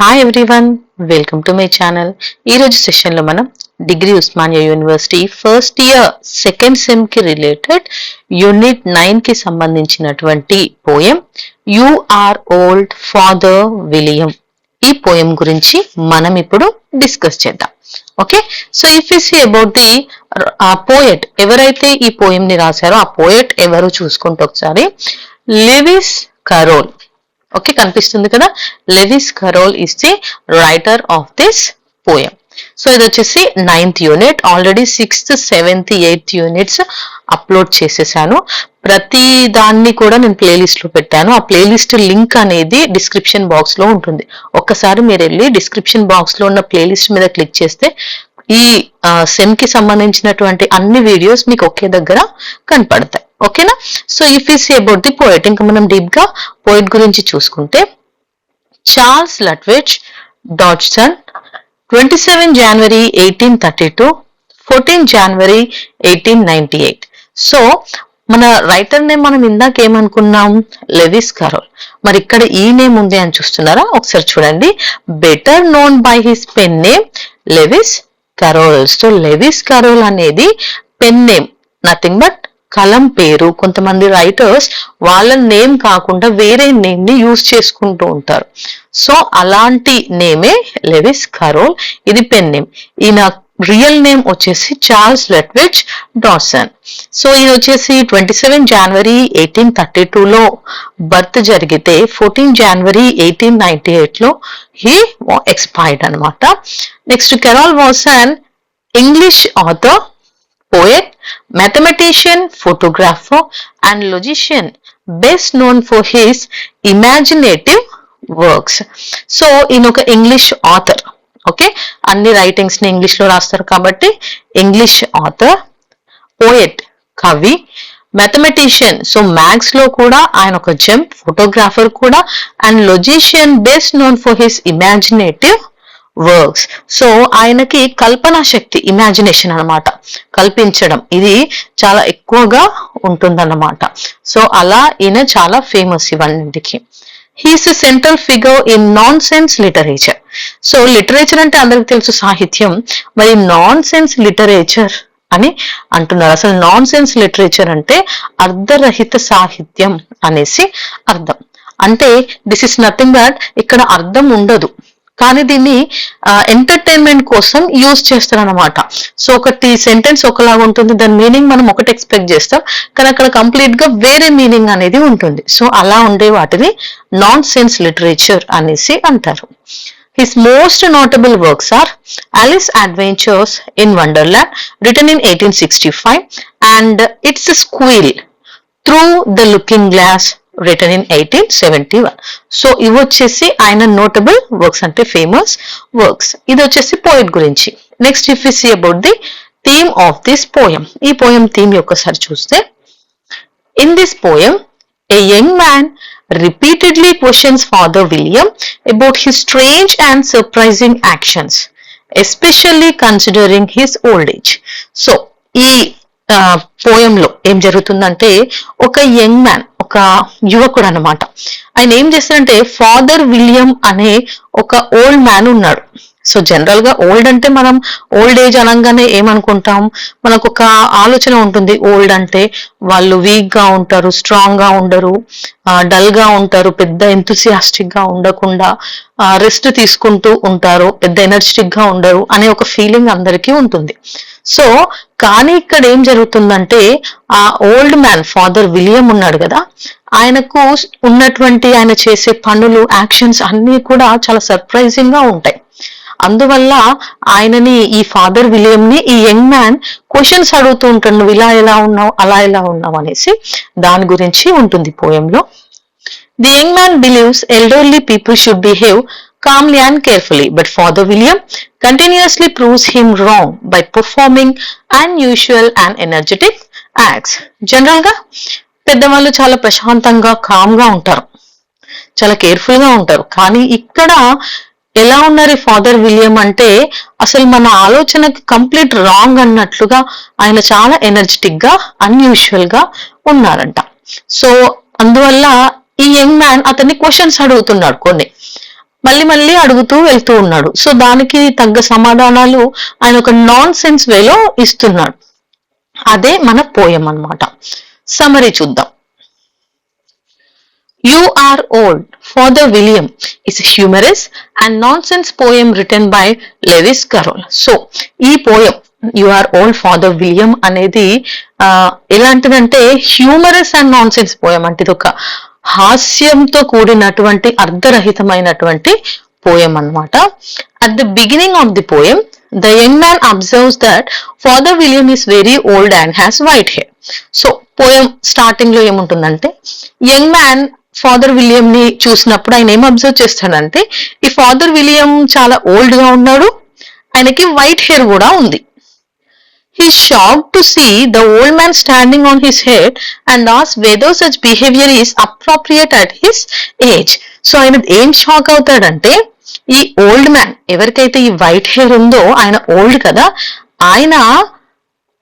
Hi everyone, welcome to my channel. ఈరోజు సెషన్లో మనం degree Osmania university first year second సెమ్కి రిలేటెడ్ యూనిట్ 9కి సంబంధించినటువంటి poem you are old father William, ఈ పోయం గురించి మనం ఇప్పుడు డిస్కస్ చేద్దాం. Okay, so if you see about the poet, ఎవరైతే ఈ పోయం ని రాశారో ఆ పోయెట్ ఎవరు చూసుకుంటే ఒకసారి లెవిస్ కరోల్. ఓకే, కనిపిస్తుంది కదా, Lewis Carroll is the writer of this poem. So ఇది వచ్చేసి 9th unit, already 6th 7th 8th units upload చేసేసాను. ప్రతి దాన్ని కూడా నేను ప్లేలిస్ట్ లో పెట్టాను. ఆ ప్లేలిస్ట్ లింక్ అనేది డిస్క్రిప్షన్ బాక్స్ లో ఉంటుంది. ఒక్కసారి మీరు వెళ్ళి డిస్క్రిప్షన్ బాక్స్ లో ఉన్న ప్లేలిస్ట్ మీద క్లిక్ చేస్తే ఈ సెమ్ కి సంబంధించినటువంటి అన్ని వీడియోస్ మీకు ఒకే దగ్గర కనపడతాయి. ఓకేనా, so if you see about the poet, ఇంకా మనం డీప్ గా పోయెట్ గురించి చూసుకుంటే Charles Lutwidge Dodgson 27 January 1832, 14 January 1898. So మన రైటర్ నేమ్ మనం ఇందాక ఏమనుకున్నాం, లెవిస్ కరోల్. మరి ఇక్కడ ఈ నేమ్ ఉంది అని చూస్తున్నారా, ఒకసారి చూడండి. Better known by his pen name Lewis Carroll. So Lewis Carroll అనేది పెన్ నేమ్, నథింగ్ బట్ కలం పేరు. కొంతమంది రైటర్స్ వాళ్ళ నేమ్ కాకుండా వేరే నేమ్ ని యూజ్ చేసుకుంటూ ఉంటారు. సో అలాంటి నేమే లెవిస్ కరోల్, ఇది పెన్ నేమ్. ఈయన రియల్ నేమ్ వచ్చేసి చార్ల్స్ లట్విచ్ డాడ్సన్. సో ఈయన వచ్చేసి 27 జనవరి 1832లో బర్త్ జరిగితే 14 జనవరి 1898లో హీ ఎక్స్పైర్డ్ అనమాట. Next, Carroll was an English author, poet, mathematician, photographer and logician, best known for his imaginative works. So ఈయన ఒక ఇంగ్లీష్ ఆథర్. ఓకే, అన్ని రైటింగ్స్ ని ఇంగ్లీష్ లో రాస్తారు కాబట్టి ఇంగ్లీష్ ఆథర్, పోయెట్ కవి, మ్యాథమెటిషియన్ సో మ్యాథ్స్ లో కూడా ఆయన ఒక జెమ్, ఫోటోగ్రాఫర్ కూడా, and logician best known for his imaginative works. So ఆయనకి కల్పనా శక్తి, ఇమాజినేషన్ అన్నమాట, కల్పించడం, ఇది చాలా ఎక్కువగా ఉంటుందన్నమాట. సో అలా ఈయన చాలా ఫేమస్ ఇవన్నింటికి. He's a central figure in nonsense literature. So literature అంటే అందరికి తెలుసు సాహిత్యం, మరి నాన్ సెన్స్ లిటరేచర్ అని అంటున్నారు. అసలు నాన్ సెన్స్ లిటరేచర్ అంటే అర్ధరహిత సాహిత్యం అనేసి అర్థం. అంటే దిస్ ఇస్ నథింగ్ బట్, ఇక్కడ అర్థం ఉండదు కానీ దీన్ని ఎంటర్టైన్మెంట్ కోసం యూజ్ చేస్తారనమాట. సో ఒకటి సెంటెన్స్ ఒకలాగా ఉంటుంది, దాని మీనింగ్ మనం ఒకటి ఎక్స్పెక్ట్ చేస్తాం, కానీ అక్కడ కంప్లీట్ గా వేరే మీనింగ్ అనేది ఉంటుంది. సో అలా ఉండే వాటిని నాన్ సెన్స్ లిటరేచర్ అనేసి అంటారు. His most notable works are Alice Adventures in Wonderland, written in 1865, and It's a Squeal, Through the Looking Glass, written in 1871. So ఇవి వచ్చేసి ఆయన నోటబుల్ వర్క్స్, అంటే ఫేమస్ వర్క్స్. ఇది వచ్చేసి పోయిట్ గురించి. Next, if you see about the theme of this poem, ఈ poem theme ఒక్కసారి చూస్తే, in this poem a young man repeatedly questions Father William about his strange and surprising actions, especially considering his old age. So ఈ పోయంలో ఏం జరుగుతుందంటే, ఒక young man, ఒక యువకుడు అనమాట, ఆయన ఏం చేస్తాడంటే ఫాదర్ విలియం అనే ఒక ఓల్డ్ మ్యాన్ ఉన్నాడు. సో జనరల్ గా ఓల్డ్ అంటే మనం ఓల్డ్ ఏజ్ అనగానే ఏమనుకుంటాం, మనకు ఒక ఆలోచన ఉంటుంది, ఓల్డ్ అంటే వాళ్ళు వీక్ గా ఉంటారు, స్ట్రాంగ్ గా ఉండరు, డల్ గా ఉంటారు, పెద్ద ఎంతూసియాస్టిక్ గా ఉండకుండా రెస్ట్ తీసుకుంటూ ఉంటారు, పెద్ద ఎనర్జెటిక్ గా ఉండరు అనే ఒక ఫీలింగ్ అందరికీ ఉంటుంది. సో కానీ ఇక్కడ ఏం జరుగుతుందంటే, ఆ ఓల్డ్ మ్యాన్ ఫాదర్ విలియం ఉన్నాడు కదా, ఆయనకు ఉన్నటువంటి ఆయన చేసే పనులు, యాక్షన్స్ అన్ని కూడా చాలా సర్ప్రైజింగ్ గా ఉంటాయి. అందువల్ల ఆయనని, ఈ ఫాదర్ విలియం ని ఈ యంగ్ మ్యాన్ క్వశ్చన్స్ అడుగుతూ ఉంటాడు, నువ్వు ఇలా ఎలా ఉన్నావు, అలా ఎలా ఉన్నావు అనేసి. దాని గురించి ఉంటుంది పోయంలో. The young man believes elderly people should behave calmly and carefully, but Father William continuously proves him wrong by performing unusual and energetic acts. General గా పెద్దవాళ్ళు చాలా ప్రశాంతంగా, కామ్ గా ఉంటారు, చాలా కేర్ఫుల్ గా ఉంటారు. కానీ ఇక్కడ ఎలా ఉన్నారు ఫాదర్ విలియం అంటే, అసలు మన ఆలోచనకి కంప్లీట్ రాంగ్ అన్నట్లుగా ఆయన చాలా ఎనర్జెటిక్ గా, అన్యూజువల్ గా ఉన్నారంట. సో అందువల్ల ఈ యంగ్ మ్యాన్ అతన్ని క్వశ్చన్స్ అడుగుతున్నాడు కొన్ని. మళ్ళీ మళ్ళీ అడుగుతూ వెళ్తూ ఉన్నాడు. సో దానికి తగ్గ సమాధానాలు ఆయన ఒక నాన్ సెన్స్ వేలో ఇస్తున్నాడు. అదే మన పోయం అన్నమాట. సమరీ చూద్దాం. You Are Old, Father William is a humorous and nonsense poem written by Lewis Carroll. So, ఈ poem You Are Old, Father William అనేది ఎలాంటిదంటే humorous and non sense poem అంటే ఇది ఒక హాస్యంతో కూడినటువంటి అర్ధరహితమైనటువంటి పోయం అన్నమాట. At the beginning of the poem, the young man observes that Father William is very old and has white hair. So poem starting లో ఏముంటుందంటే young man father William ని చూసినప్పుడు ఆయన ఏం అబ్జర్వ్ చేస్తాడంటే ఈ ఫాదర్ విలియం చాలా ఓల్డ్ గా ఉన్నాడు, ఆయనకి వైట్ హెయిర్ కూడా ఉంది. He is shocked to see the old man standing on his head and asks whether such behavior is appropriate at his age. So ఆయన ఏం షాక్ అవుతాడంటే ఈ ఓల్డ్ మ్యాన్ ఎవరికైతే ఈ వైట్ హెయిర్ ఉందో ఆయన ఓల్డ్ కదా, ఆయన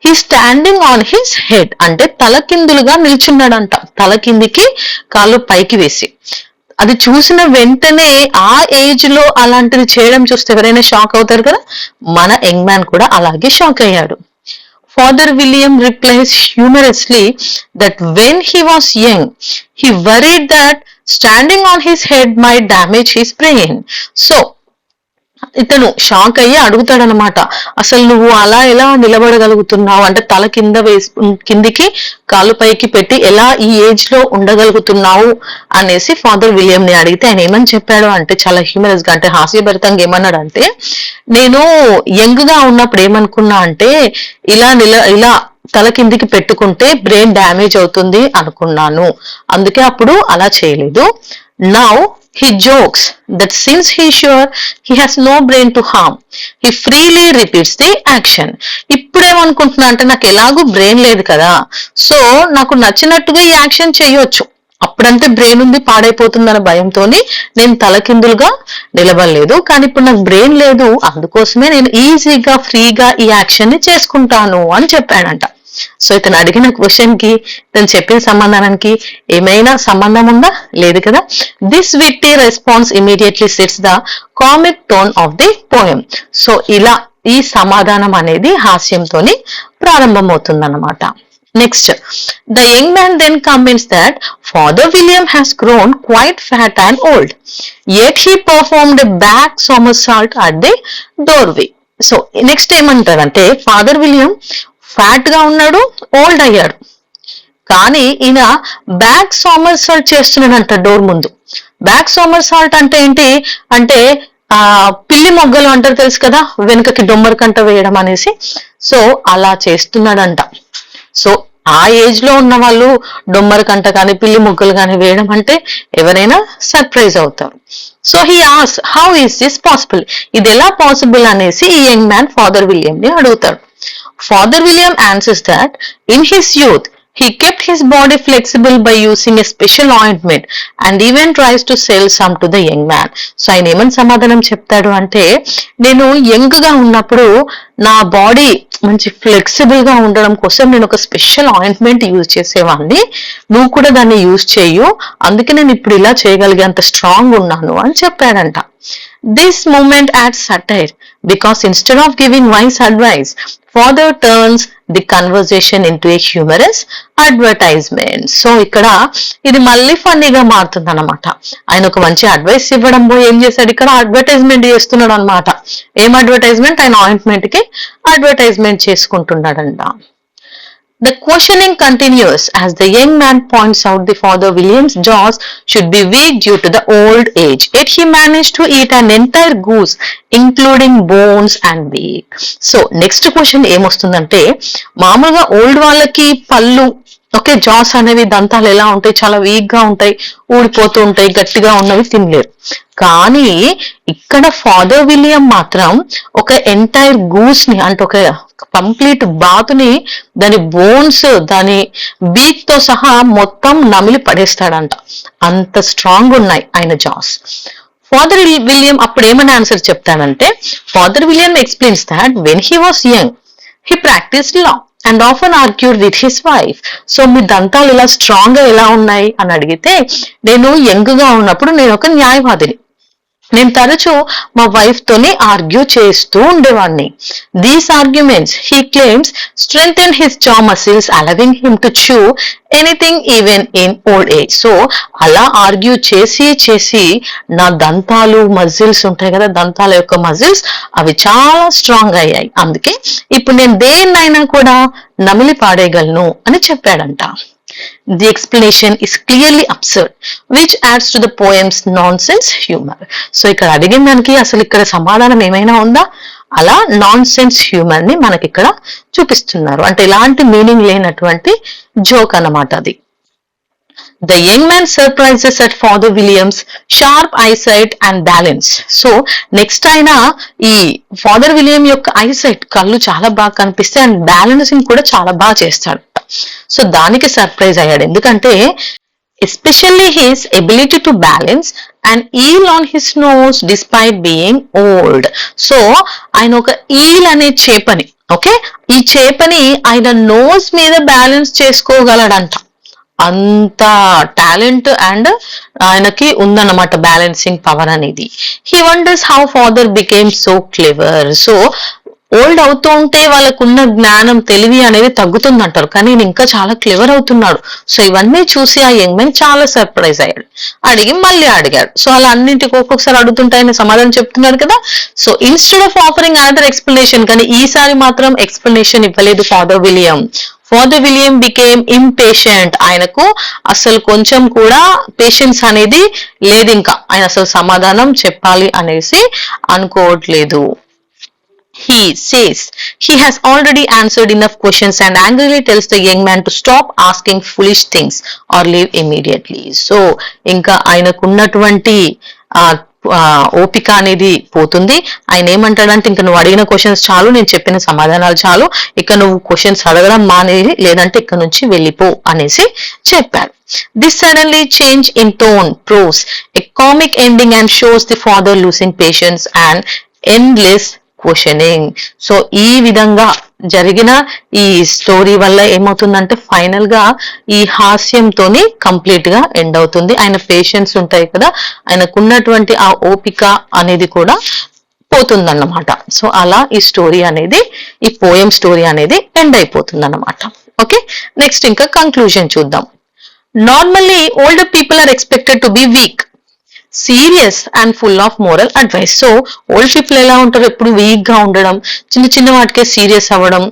he standing on his head అంటే తలకిందులుగా నిల్చున్నాడంట, తల కిందికి కాళ్ళు పైకి వేసి. అది చూసిన వెంటనే ఆ ఏజ్ లో అలాంటిది చేయడం చూస్తే ఎవరైనా షాక్ అవుతారు కదా, మన యంగ్ మ్యాన్ కూడా అలాగే షాక్ అయ్యాడు. Father William replies హ్యూమరస్లీ that when he was young he worried that standing on his head might damage his brain. So ఇతను షాక్ అయ్యి అడుగుతాడనమాట, అసలు నువ్వు అలా ఎలా నిలబడగలుగుతున్నావు అంటే తల కింద కిందికి కాలు పైకి పెట్టి ఎలా ఈ ఏజ్ లో ఉండగలుగుతున్నావు అనేసి ఫాదర్ విలియం ని అడిగితే ఆయన ఏమని చెప్పాడు అంటే చాలా హ్యూమరస్ గా అంటే హాస్యభరితంగా ఏమన్నాడంటే, నేను యంగ్ గా ఉన్నప్పుడు ఏమనుకున్నా అంటే ఇలా తల కిందికి పెట్టుకుంటే బ్రెయిన్ డ్యామేజ్ అవుతుంది అనుకున్నాను, అందుకే అప్పుడు అలా చేయలేదు. Now he jokes that since he is sure he has no brain to harm, he freely repeats the action. ఇప్పుడేమనుకుంటున్నా అంటే నాకు ఎలాగూ బ్రెయిన్ లేదు కదా, సో నాకు నచ్చినట్టుగా ఈ యాక్షన్ చేయొచ్చు, అప్పుడంటే బ్రెయిన్ ఉంది పాడైపోతుందన్న భయంతో నేను తలకిందులుగా నిలబడలేదు, కానీ ఇప్పుడు నాకు బ్రెయిన్ లేదు అందుకోసమే నేను ఈజీగా ఫ్రీగా ఈ యాక్షన్ ని చేసుకుంటాను అని చెప్పాడంట. సో ఇతను అడిగిన క్వశ్చన్ కి ఇతను చెప్పిన సమాధానానికి ఏమైనా సంబంధం ఉందా? లేదు కదా. This witty response immediately sets the comic tone of the poem. So ఇలా ఈ సమాధానం అనేది హాస్యంతోని ప్రారంభమవుతుందన్నమాట. Next, the young man then comments that Father William has grown quite fat and old, yet he performed a back somersault at the doorway. So next ఏమంటారంటే father William fat గా ఉన్నాడు, old అయ్యాడు, కానీ ఈయన బ్యాక్ సామర్సాల్ట్ చేస్తున్నాడంట డోర్ ముందు. Back సామర్సాల్ట్ అంటే ఏంటి అంటే పిల్లి మొగ్గలు అంటారు తెలుసు కదా, వెనుకకి డొమ్మర కంట వేయడం అనేసి. సో అలా చేస్తున్నాడంట. సో ఆ ఏజ్ లో ఉన్న వాళ్ళు డొమ్మర కంట కానీ పిల్లి మొగ్గలు కానీ వేయడం అంటే ఎవరైనా సర్ప్రైజ్ అవుతారు. సో హీ ఆస్ హౌ ఈస్ దిస్ పాసిబుల్, ఇది ఎలా పాసిబుల్ అనేసి ఈ యంగ్ మ్యాన్ ఫాదర్ విలియం ని అడుగుతాడు. Father William answers that in his youth he kept his body flexible by using a special ointment and even tries to sell some to the young man. So ఆయన ఏమని సమాధానం చెప్తాడు అంటే, నేను young గా ఉన్నప్పుడు నా బాడీ మంచి ఫ్లెక్సిబుల్ గా ఉండడం కోసం నేను ఒక స్పెషల్ ఆయింట్మెంట్ యూజ్ చేసేవాడిని, నువ్వు కూడా దాన్ని యూజ్ చేయు, అందుకే నేను ఇప్పుడు ఇలా చేయగలిగేంత స్ట్రాంగ్ ఉన్నాను అని చెప్పాడంట. This moment adds satire because instead of giving wise advice, father turns the conversation into a humorous advertisement. So ఇక్కడ ఇది మళ్ళీ ఫన్నీగా మారుతుంది అనమాట. ఆయన ఒక మంచి అడ్వైస్ ఇవ్వడం పోయి ఏం చేశాడు, ఇక్కడ అడ్వర్టైజ్మెంట్ చేస్తున్నాడు అనమాట. ఏం అడ్వర్టైజ్మెంట్? ఆయన ఆయింట్మెంట్ కి advertisement చేసుకుంటున్నాడంట. The questioning continues as the young man points out the Father William's jaws should be weak due to the old age. Yet he managed to eat an entire goose, including bones and beak. So next question ఏమొస్తుందంటే, మామూలుగా old వాళ్ళకి పళ్ళు okay Jos అనేవి దంతాలు ఎలా ఉంటాయి, చాలా week గా ఉంటాయి, ఊడిపోతూ ఉంటాయి, గట్టిగా ఉన్నవి తినలేరు. కానీ ఇక్కడ ఫాదర్ విలియం మాత్రం ఒక ఎంటైర్ గూస్ ని అంటే ఒక కంప్లీట్ బాతుని దాని బోన్స్ దాని బీక్ తో సహా మొత్తం నమిలి పడేస్తాడంట, అంత స్ట్రాంగ్ ఉన్నాయి ఆయన జాస్. ఫాదర్ విలియం అప్పుడు ఏమని ఆన్సర్ చెప్తాడంటే, father William explains that when he was young he practised law and often argued with his wife. So మీ దంతాలు ఇలా స్ట్రాంగ్ గా ఎలా ఉన్నాయి అని అడిగితే, నేను యంగ్ గా ఉన్నప్పుడు నేను ఒక న్యాయవాదిని, నేను తరచూ మా వైఫ్ తోని ఆర్గ్యూ చేస్తూ ఉండేవాడిని. These arguments he claims strengthen his jaw muscles allowing him to chew anything even in old age. So అలా ఆర్గ్యూ చేసి చేసి నా దంతాలు మజిల్స్ ఉంటాయి కదా, దంతాల యొక్క మజిల్స్ అవి చాలా స్ట్రాంగ్ అయ్యాయి. అందుకే ఇప్పుడు నేను దేన్నైనా కూడా నమిలి పాడేయగలను అని చెప్పాడంట. The explanation is clearly absurd, which adds to the poem's nonsense humor. So ఇక్కడ అడిగిన దానికి అసలు ఇక్కడ సమాధానం ఏమైనా ఉందా? అలా నాన్ సెన్స్ హ్యూమర్ ని మనకి ఇక్కడ చూపిస్తున్నారు. అంటే ఎలాంటి మీనింగ్ లేనటువంటి జోక్ అన్నమాట అది. The young man surprises at Father William's sharp eyesight and balance. So next ఆయన ఈ ఫాదర్ విలియం యొక్క ఐసైట్ కళ్ళు చాలా బాగా కనిపిస్తాయి అండ్ బ్యాలెన్సింగ్ కూడా చాలా బాగా చేస్తాడు. సో దానికి సర్ప్రైజ్ అయ్యాడు. ఎందుకంటే especially his ability to balance and eel on his nose despite being old. So ఆయన ఒక ఈల్ అనే చేపని, ఓకే, ఈ చేపని ఆయన నోస్ మీద బ్యాలెన్స్ చేసుకోగలడంట. అంత టాలెంట్ అండ్ ఆయనకి ఉందన్నమాట బ్యాలెన్సింగ్ పవర్ అనేది. He wonders how father became so clever. So old అవుతూ ఉంటే వాళ్ళకున్న జ్ఞానం తెలివి అనేది తగ్గుతుందంటారు, కానీ నేను ఇంకా చాలా క్లెవర్ అవుతున్నాడు. సో ఇవన్నీ చూసి ఆ యంగ్ మ్యాన్ చాలా సర్ప్రైజ్ అయ్యాడు. అడిగి మళ్ళీ అడిగాడు. సో అలా అన్నింటికి ఒక్కొక్కసారి అడుగుతుంటే ఆయన సమాధానం చెప్తున్నాడు కదా. So instead of offering another explanation, కానీ ఈసారి మాత్రం ఎక్స్ప్లెనేషన్ ఇవ్వలేదు father William. Father William became impatient. ఆయనకు అసలు కొంచెం కూడా పేషెన్స్ అనేది లేదు. ఇంకా ఆయన అసలు సమాధానం చెప్పాలి అనేసి అనుకోవట్లేదు. He says he has already answered enough questions and angrily tells the young man to stop asking foolish things or leave immediately. So ఇంకా ఆయనకున్నటువంటి ఓపిక అనేది పోతుంది. ఆయన ఏమంటాడంటే, ఇంకా నువ్వు అడిగిన క్వశ్చన్స్ చాలు, నేను చెప్పిన సమాధానాలు చాలు, ఇక నువ్వు క్వశ్చన్స్ అడగడం మానేది, లేదంటే ఇక్కడ నుంచి వెళ్ళిపో అనేసి చెప్పాడు. This suddenly change in tone proves a comic ending and shows the father losing patience and endless questioning. So ఈ విధంగా జరిగిన ఈ స్టోరీ వల్ల ఏమవుతుందంటే ఫైనల్ గా ఈ హాస్యంతోని కంప్లీట్ గా ఎండ్ అవుతుంది. ఆయన పేషెన్స్ ఉంటాయి కదా, ఆయనకున్నటువంటి ఆ ఓపిక అనేది కూడా పోతుందన్నమాట. సో అలా ఈ స్టోరీ అనేది, ఈ పోయం స్టోరీ అనేది ఎండ్ అయిపోతుంది అన్నమాట. ఓకే, నెక్స్ట్ ఇంకా కంక్లూజన్ చూద్దాం. Normally older people are expected to be weak, serious and full of moral advice. So old people ఎలా ఉంటారు, ఎప్పుడు వీక్ గా ఉండడం, చిన్న చిన్న వాటికే సీరియస్ అవ్వడం,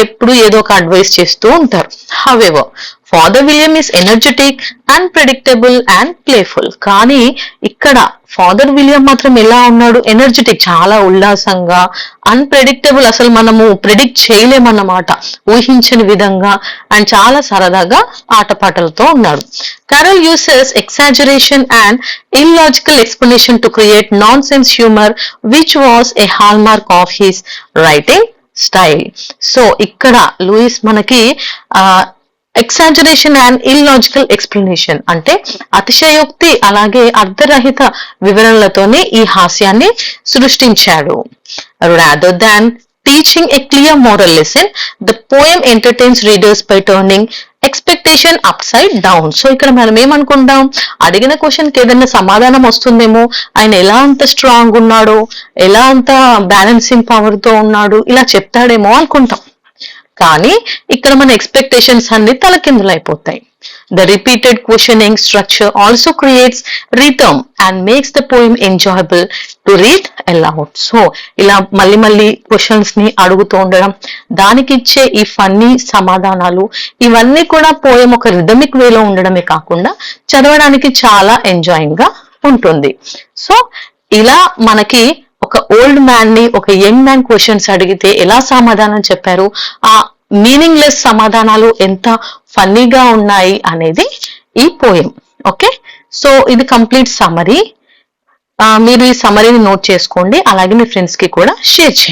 ఎప్పుడు ఏదో ఒక అడ్వైస్ చేస్తూ ఉంటారు. However father William is energetic, unpredictable and playful. కానీ ఇక్కడ ఫాదర్ విలియం మాత్రం ఎలా ఉన్నాడు, ఎనర్జెటిక్, చాలా ఉల్లాసంగా, అన్ప్రెడిక్టబుల్, అసలు మనము ప్రెడిక్ట్ చేయలేమన్నమాట, ఊహించని విధంగా, అండ్ చాలా సరదాగా ఆటపాటలతో ఉన్నాడు. Carroll uses exaggeration and illogical explanation to create nonsense humor, which was a hallmark of his writing style. So ఇక్కడ లూయిస్ మనకి ఎక్సాజరేషన్ అండ్ ఇల్లాజికల్ ఎక్స్ప్లెనేషన్ అంటే అతిశయోక్తి అలాగే అర్ధరహిత వివరణలతోనే ఈ హాస్యాన్ని సృష్టించాడు. Rather than teaching a clear moral lesson, the poem entertains readers by turning expectation upside down. So ఇక్కడ మనం ఏమనుకుంటాం, అడిగిన క్వశ్చన్ కి ఏదైనా సమాధానం వస్తుందేమో, ఆయన ఎలా అంత స్ట్రాంగ్ ఉన్నాడో, ఎలా అంత బ్యాలెన్సింగ్ పవర్ తో ఉన్నాడు, ఇలా చెప్తాడేమో అనుకుంటాం. కానీ ఇక్కడ మన ఎక్స్పెక్టేషన్స్ అన్ని తలకిందులైపోతాయి. The repeated questioning structure also creates rhythm and makes the poem enjoyable to read aloud. So ఇలా మళ్ళీ మళ్ళీ క్వశ్చన్స్ ని అడుగుతూ ఉండడం, దానికి ఇచ్చే ఈ ఫన్నీ సమాధానాలు, ఇవన్నీ కూడా పోయం ఒక రిథమిక్ వేలో ఉండడమే కాకుండా చదవడానికి చాలా ఎంజాయింగ్ గా ఉంటుంది. సో ఇలా మనకి ఒక ఓల్డ్ మ్యాన్ ని ఒక యంగ్ మ్యాన్ క్వశ్చన్స్ అడిగితే ఎలా సమాధానం చెప్పారు, ఆ మీనింగ్లెస్ సమాధానాలు ఎంత ఫన్నీగా ఉన్నాయి అనేది ఈ పోయం. ఓకే, సో ఇది కంప్లీట్ సమరీ. మీరు ఈ సమరీని నోట్ చేసుకోండి, అలాగే మీ ఫ్రెండ్స్ కి కూడా షేర్ చేయండి.